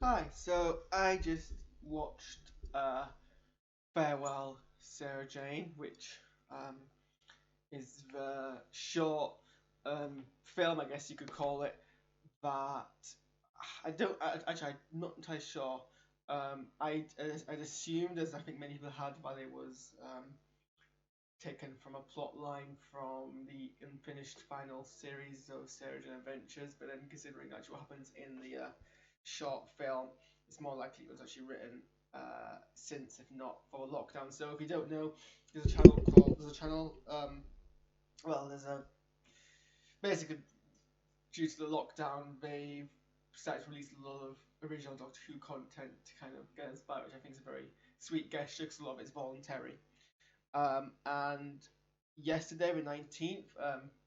Hi, so I just watched Farewell Sarah Jane, which um, is the short film, I guess you could call it, that I don't, actually, I'm not entirely sure. I'd assumed, as I think many people had, that it was taken from a plot line from the unfinished final series of Sarah Jane Adventures, but then considering actually what happens in the short film, it's more likely it was actually written since, if not for lockdown. So if you don't know, there's a channel. There's a basically due to the lockdown, they've started to release a lot of original Doctor Who content to kind of get us by, which I think is a very sweet gesture because a lot of it's voluntary. And yesterday, the 19th,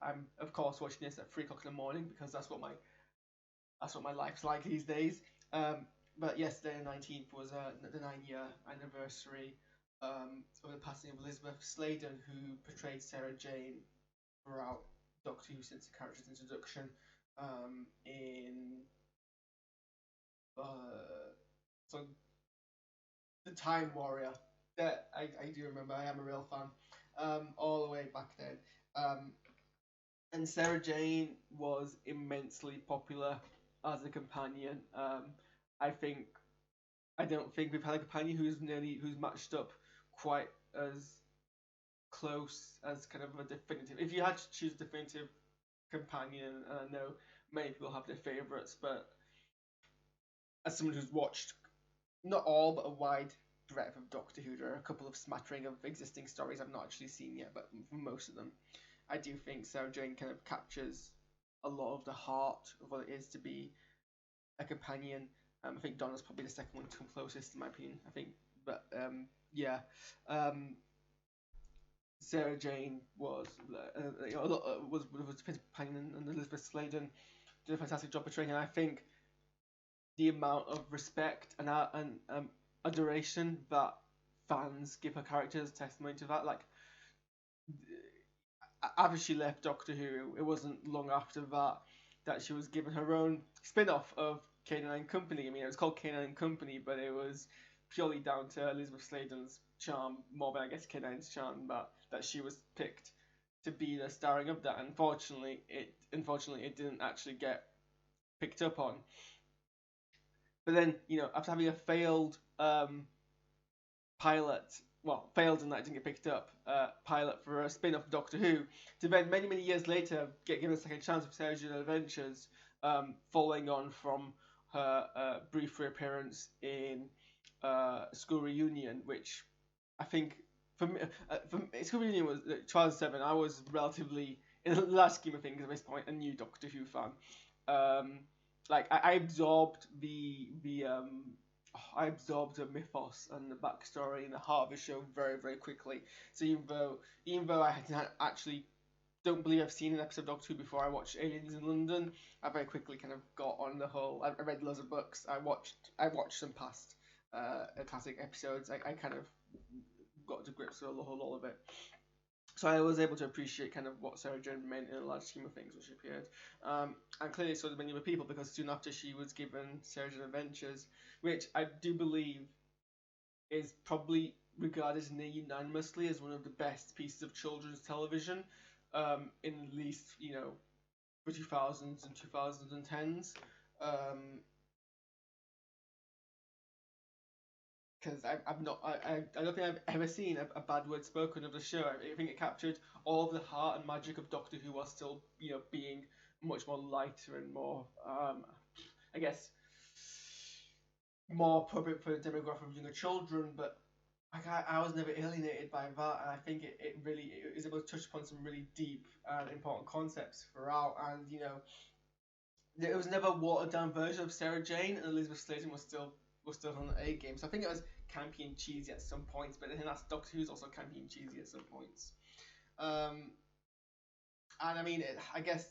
I'm of course watching this at 3 o'clock in the morning because that's what my life's like these days. But yesterday, the 19th, was the 9-year anniversary of the passing of Elizabeth Sladen, who portrayed Sarah Jane throughout Doctor Who since the character's introduction in uh, so the Time Warrior. That I do remember. I am a real fan. All the way back then. Um, and Sarah Jane was immensely popular as a companion. I think I don't think we've had a companion who's matched up quite as close as kind of a definitive. If you had to choose a definitive companion, and I know many people have their favourites, but as someone who's watched not all but a wide breadth of Doctor Who, there are a couple of smattering of existing stories I've not actually seen yet, but for most of them, I do think Sarah Jane kind of captures a lot of the heart of what it is to be a companion. I think Donna's probably the second one to come closest, in my opinion. I think, but yeah, um, Sarah Jane was was a companion, and Elizabeth Sladen did a fantastic job portraying. And I think the amount of respect and adoration that fans give her character is testimony to that. Like, after she left Doctor Who, it wasn't long after that she was given her own spin-off of K9 Company. I mean, it was called K9 Company, but it was purely down to Elizabeth Sladen's charm, more than I guess K9's charm, that she was picked to be the starring of that. Unfortunately it didn't actually get picked up on. But then, after having a failed pilot, well, failed in that it didn't get picked up, pilot for a spin off of Doctor Who, to then many, many years later get given a second chance with Sarah Jane Adventures, following on from her brief reappearance in School Reunion, which I think for me, School Reunion was 2007. I was relatively, in the last scheme of things at this point, a new Doctor Who fan. Um, I absorbed I absorbed the mythos and the backstory and the heart of the show very, very quickly. So even though I had actually don't believe I've seen an episode of Doctor Who before I watched Aliens in London, I very quickly kind of got on the whole. I read loads of books. I watched some past classic episodes. I kind of got to grips with the whole all of it. So I was able to appreciate kind of what Sarah Jane meant in a large scheme of things when she appeared. And clearly so did many other people because soon after she was given Sarah Jane Adventures, which I do believe is probably regarded near unanimously as one of the best pieces of children's television in at least, the 2000s and 2010s. Um, because I've not I don't think I've ever seen a bad word spoken of the show. I think it captured all of the heart and magic of Doctor Who while still being much more lighter and more I guess more appropriate for the demographic of younger children. But like I was never alienated by that, and I think it really it is able to touch upon some really deep and important concepts throughout. And it was never a watered down version of Sarah Jane, and Elizabeth Sladen was still on the A game. So I think it was campy and cheesy at some points, but I think that's Doctor Who's also campy and cheesy at some points. Um, and I mean, I guess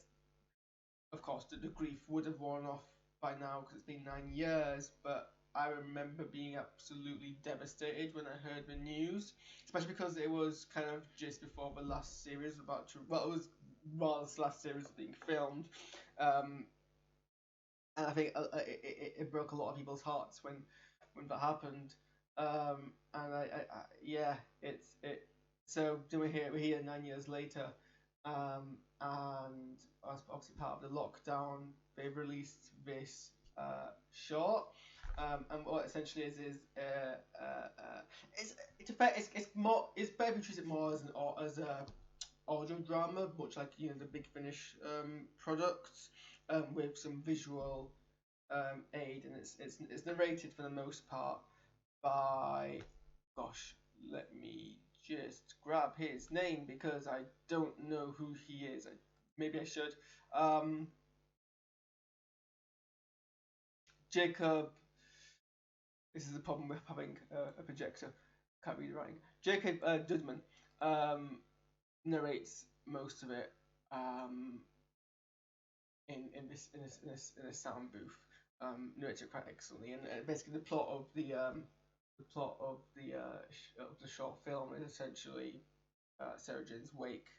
of course the grief would have worn off by now because it's been 9 years, but I remember being absolutely devastated when I heard the news, especially because it was kind of just before the last series was about to. Well, it was while this last series was being filmed, um, and I think it broke a lot of people's hearts when that happened. And yeah, it. So we're here 9 years later, and as obviously part of the lockdown, they've released this short. And what essentially is it's more it's better to treat it more as a audio drama, much like the Big Finish products, with some visual aid, and it's narrated for the most part by, gosh, let me just grab his name because I don't know who he is. Maybe I should. Jacob. This is the problem with having a projector. Can't read the writing. Jacob Dudman narrates most of it. In this sound booth, narrates it quite excellently, and basically the short film is essentially Sarah Jane's wake.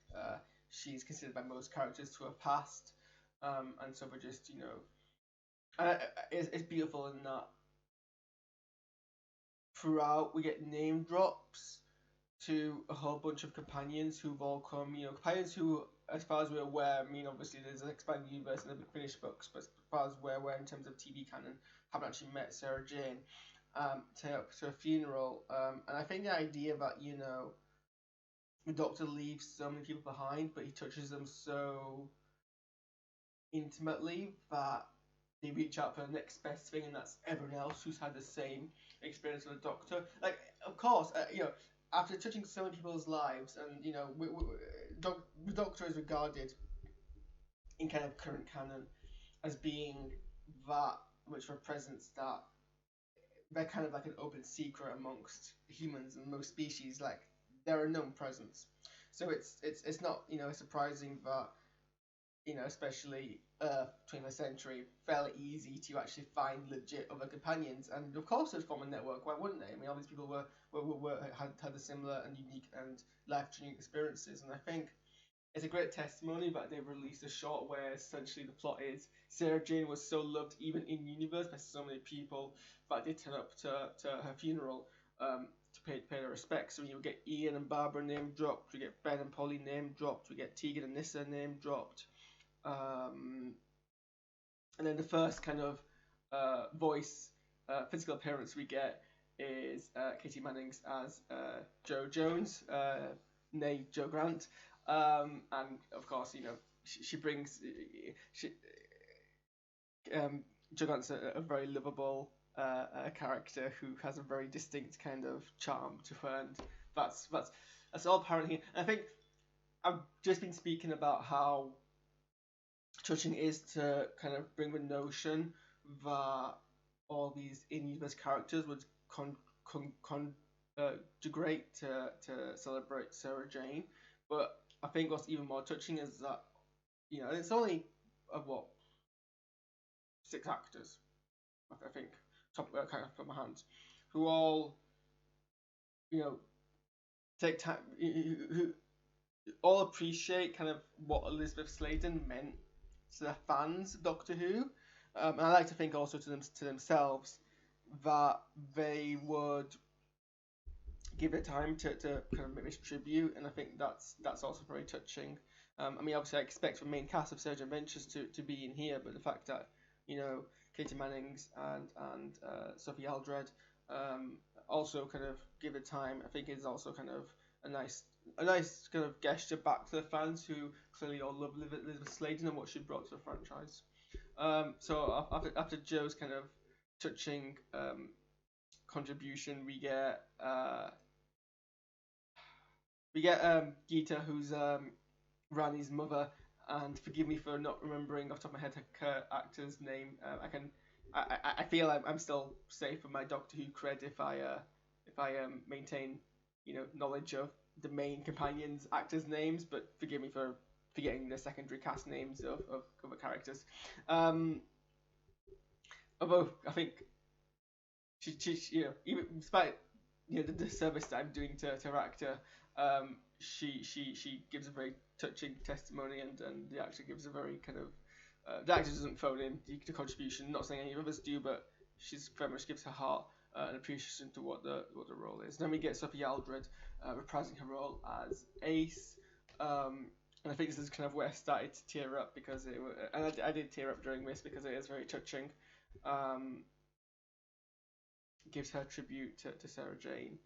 She's considered by most characters to have passed, and so we're just it's beautiful in that throughout we get name drops to a whole bunch of companions who've all come, companions who, as far as we're aware, I mean, obviously there's an expanded universe in the Big Finish books, but as far as we're aware in terms of TV canon, haven't actually met Sarah Jane, turn up to a funeral, and I think the idea that, the Doctor leaves so many people behind, but he touches them so intimately that they reach out for the next best thing, and that's everyone else who's had the same experience with the Doctor. Like, of course, after touching so many people's lives, and the Doctor is regarded in kind of current canon as being that which represents that they're kind of like an open secret amongst humans and most species. Like, they're a known presence, so it's not surprising that especially 21st century, fairly easy to actually find legit other companions, and of course they'd form a network. Why wouldn't they? I mean, all these people had the similar and unique and life-changing experiences, and I think it's a great testimony that they've released a short where essentially the plot is Sarah Jane was so loved even in universe by so many people that they turn up to her funeral to pay their respects. So you get Ian and Barbara name dropped, we get Ben and Polly name dropped, we get Tegan and Nissa name dropped. And then the first kind of physical appearance we get is Katie Manning's as Jo Jones, nay Jo Grant, and of course she brings Jo Grant's a very lovable character who has a very distinct kind of charm to her, and that's all apparent here. And I think I've just been speaking about how touching is to kind of bring the notion that all these in-universe characters would degrade to celebrate Sarah Jane, but I think what's even more touching is that it's only what 6 actors, I think, kind of from my hands, who all take time, who all appreciate kind of what Elizabeth Sladen meant to the fans of Doctor Who, and I like to think also to themselves that they would give it time to kind of make this tribute, and I think that's also very touching. I mean, obviously, I expect the main cast of Surgeon Adventures to be in here, but the fact that Katie Mannings and Sophie Aldred also kind of give it time, I think is also kind of a nice kind of gesture back to the fans who clearly all love Elizabeth Sladen and what she brought to the franchise. So after Joe's kind of touching contribution, we get Geeta, who's Rani's mother, and forgive me for not remembering off the top of my head her actor's name. I feel I'm still safe with my Doctor Who cred if I maintain knowledge of the main companions' actors' names, but forgive me for forgetting the secondary cast names of other characters. Although I think she even despite the service that I'm doing to her actor, she gives a very touching testimony, and the actor gives a very kind of The actor doesn't phone in the contribution. Not saying any of others do, but she's very much gives her heart and appreciation to what the role is. Then we get Sophie Aldred reprising her role as Ace. And I think this is kind of where I started to tear up because I did tear up during this because it is very touching. Gives her tribute to Sarah Jane,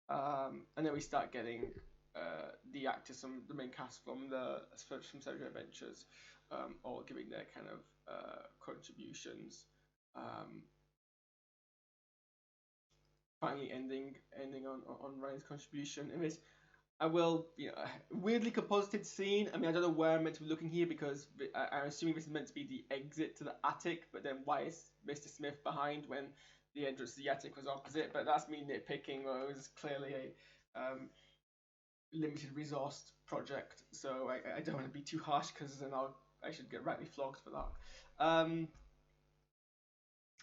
and then we start getting the actors from the main cast from Sarah Jane Adventures, all giving their kind of contributions. Finally ending on Ryan's contribution. And this, I will, weirdly composited scene. I mean, I don't know where I'm meant to be looking here because I'm assuming this is meant to be the exit to the attic, but then why is Mr. Smith behind when the entrance to the attic was opposite? But that's me nitpicking, or it was clearly a limited resource project, so I don't want to be too harsh because then I should get rightly flogged for that.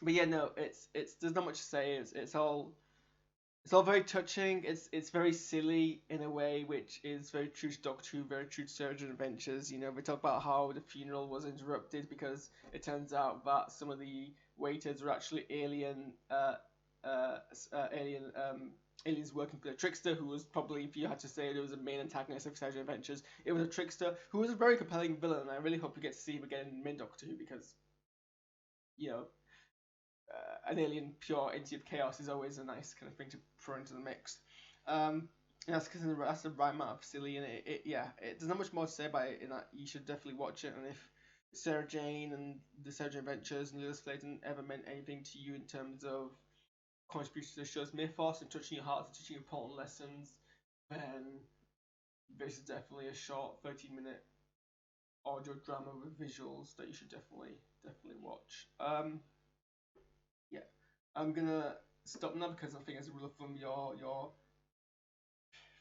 But yeah, no, it's there's not much to say. It's all very touching. It's very silly in a way, which is very true to Doctor Who, very true to Sarah Jane Adventures. We talk about how the funeral was interrupted because it turns out that some of the waiters were actually aliens working for the trickster, who was probably, if you had to say there was a main antagonist of Sarah Jane Adventures, it was a trickster who was a very compelling villain, and I really hope we get to see him again in main Doctor Who because, an alien pure entity of chaos is always a nice kind of thing to throw into the mix. That's because that's the right amount of silly, and there's not much more to say about it in that you should definitely watch it. And if Sarah Jane and the Sarah Jane Adventures and Lewis Clayton ever meant anything to you in terms of contribution to the show's mythos and touching your heart and teaching important lessons, then this is definitely a short 13-minute audio drama with visuals that you should definitely watch. I'm gonna stop now because I think as a rule of thumb your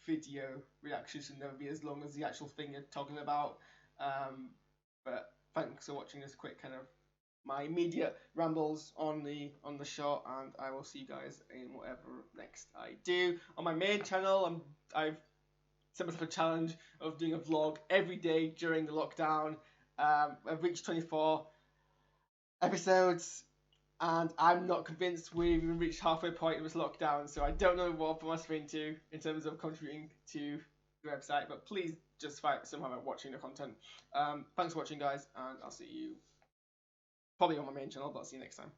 video reactions should never be as long as the actual thing you're talking about. But thanks for watching this quick kind of my immediate rambles on the show, and I will see you guys in whatever next I do. On my main channel, I've set myself a challenge of doing a vlog every day during the lockdown. I've reached 24 episodes, and I'm not convinced we've even reached halfway point of this lockdown, so I don't know what I'm aspiring to in terms of contributing to the website, but please just somehow watching the content. Thanks for watching, guys, and I'll see you probably on my main channel, but I'll see you next time.